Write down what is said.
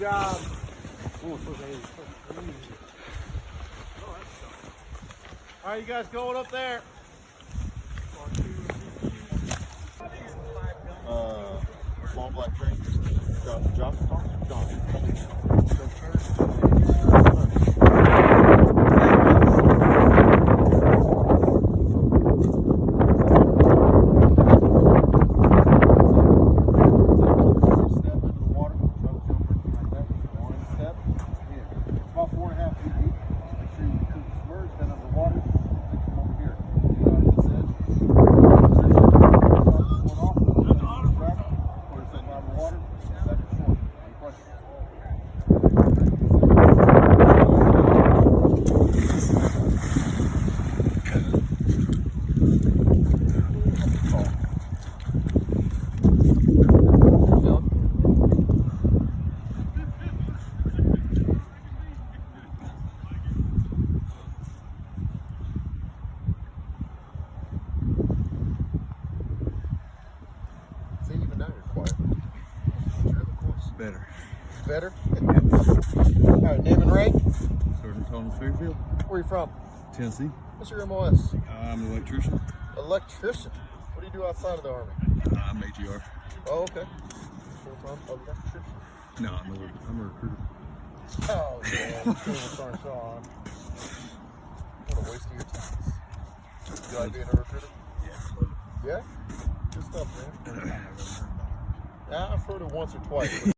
job. All right, you guys going up there? Long black train. John. Better? Alright, name and rank? Sergeant Thomas Fairfield. Where are you from? Tennessee. What's your MOS? I'm an electrician. Electrician? What do you do outside of the Army? I'm AGR. Oh, okay. Full-time electrician? No, I'm a recruiter. Oh, yeah. What a waste of your time. You like being a recruiter? Yeah. Yeah? Good stuff, man. Yeah, I've heard it once or twice.